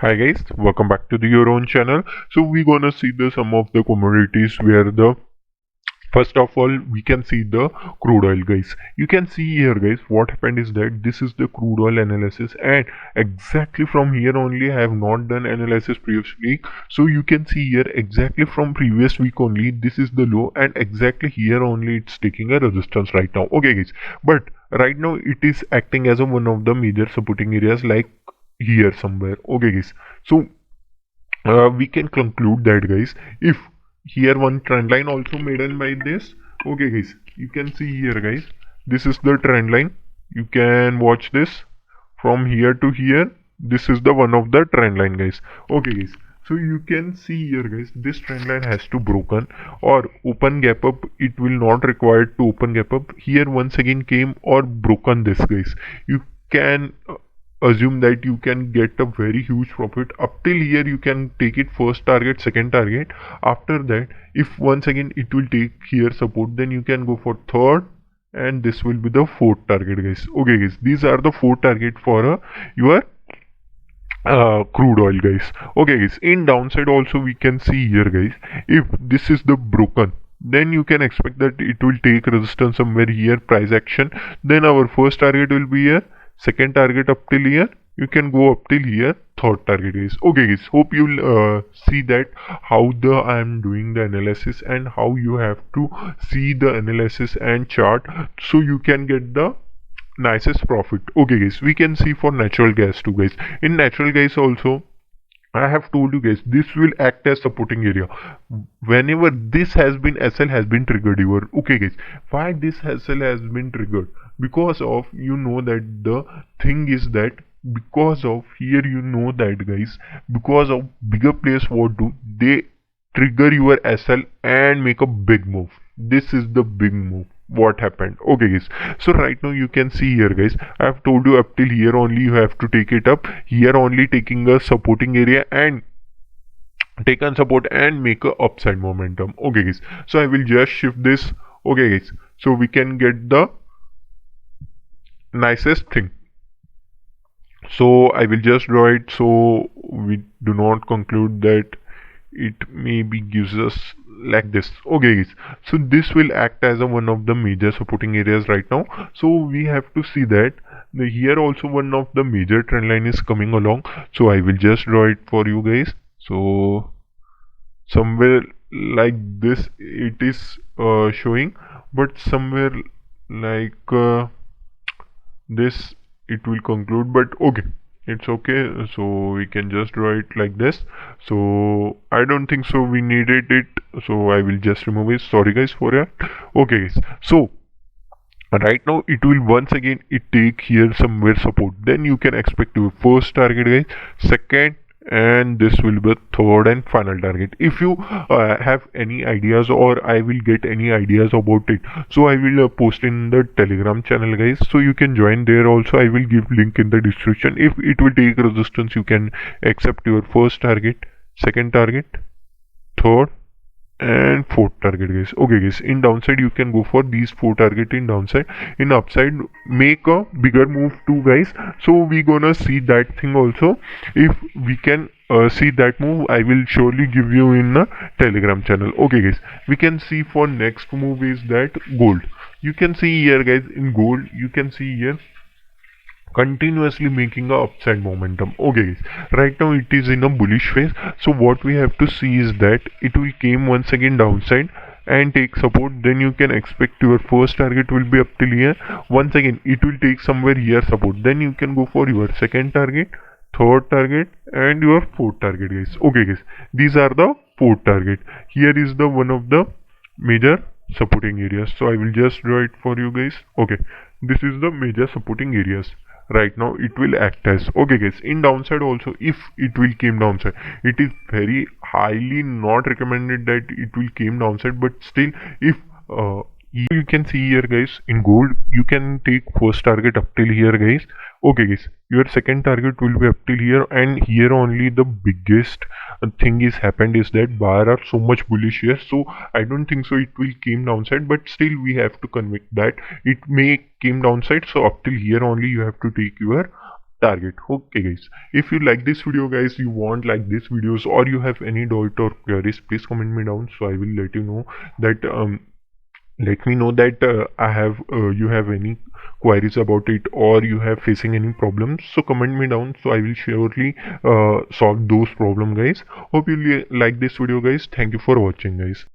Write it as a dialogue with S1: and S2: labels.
S1: Hi guys, welcome back to your own channel. So we're gonna see the some of the commodities where the first of all we can see the crude oil, guys. You can see here, guys, what happened is that this is the crude oil analysis, and exactly from here only I have not done analysis previously. So you can see here exactly from previous week only this is the low, and exactly here only it's taking a resistance right now. Okay guys, but right now it is acting as a one of the major supporting areas like here somewhere. Okay guys, so we can conclude that, guys, if here one trend line also made in by this. Okay guys, you can see here, guys, this is the trend line. You can watch this from here to here. This is the one of the trend line, guys. Okay guys, so you can see here, guys, this trend line has to broken or open gap up. It will not require to open gap up here once again came or broken this, guys. You can assume that you can get a very huge profit. Up till here you can take it first target, second target. After that, if once again it will take here support, then you can go for third, and this will be the fourth target, guys. Okay guys, these are the four target for your crude oil, guys. Okay guys, in downside also we can see here, guys, if this is the broken, then you can expect that it will take resistance somewhere here, price action. Then our first target will be here, second target up till here, you can go up till here, third target, guys. Okay guys, hope you'll see that how the I am doing the analysis and how you have to see the analysis and chart so you can get the nicest profit. Okay guys, we can see for natural gas too, guys. In natural gas also, I have told you, guys, this will act as supporting area whenever this has been SL has been triggered here. Okay guys, why this SL has been triggered? Because of, you know, that the thing is that because of here, you know that, guys, because of bigger players, what do they trigger your SL and make a big move. This is the big move what happened. Okay guys, so right now you can see here, guys, I have told you up till here only you have to take it up. Here only taking a supporting area and take on support and make a upside momentum. Okay guys, so I will just shift this. Okay guys, so we can get the nicest thing. So I will just draw it so we do not conclude that it maybe gives us like this. Okay guys, so this will act as a one of the major supporting areas right now. So we have to see that here also one of the major trend line is coming along. So I will just draw it for you, guys. So somewhere like this it is showing, but somewhere like this it will conclude, but okay, it's okay. So we can just draw it like this. So I don't think so we needed it, so I will just remove it. Sorry guys for that. Okay guys, so right now it will once again it take here somewhere support, then you can expect your first target, guys, second, and this will be third and final target. If you have any ideas or I will get any ideas about it, so I will post in the Telegram channel, guys, so you can join there also. I will give link in the description. If it will take resistance, you can accept your first target, second target, third and fourth target, guys. Okay guys, in downside you can go for these four target in downside. In upside, make a bigger move too, guys. So we gonna see that thing also. If we can see that move, I will surely give you in the Telegram channel. Okay guys, we can see for next move is that gold. You can see here, guys, in gold you can see here continuously making a upside momentum. Okay guys, right now it is in a bullish phase. So what we have to see is that it will came once again downside and take support. Then you can expect your first target will be up till here. Once again it will take somewhere here support, then you can go for your second target, third target and your fourth target, guys. Okay guys, these are the fourth target. Here is the one of the major supporting areas. So I will just draw it for you, guys. Okay, this is the major supporting areas. Right now it will act as. Okay guys, in downside also, if it will came downside, it is very highly not recommended that it will came downside, but still if you can see here, guys, in gold you can take first target up till here, guys. Okay guys, your second target will be up till here, and here only the biggest thing is happened is that buyer are so much bullish here. So I don't think so it will came downside, but still we have to convict that it may came downside. So up till here only you have to take your target. Okay guys, if you like this video guys, you want like this videos, or you have any doubt or queries, please comment me down, so I will let you know that let me know that I have you have any queries about it, or you have facing any problems. So comment me down, so I will surely solve those problem guys. Hope you like this video guys. Thank you for watching guys.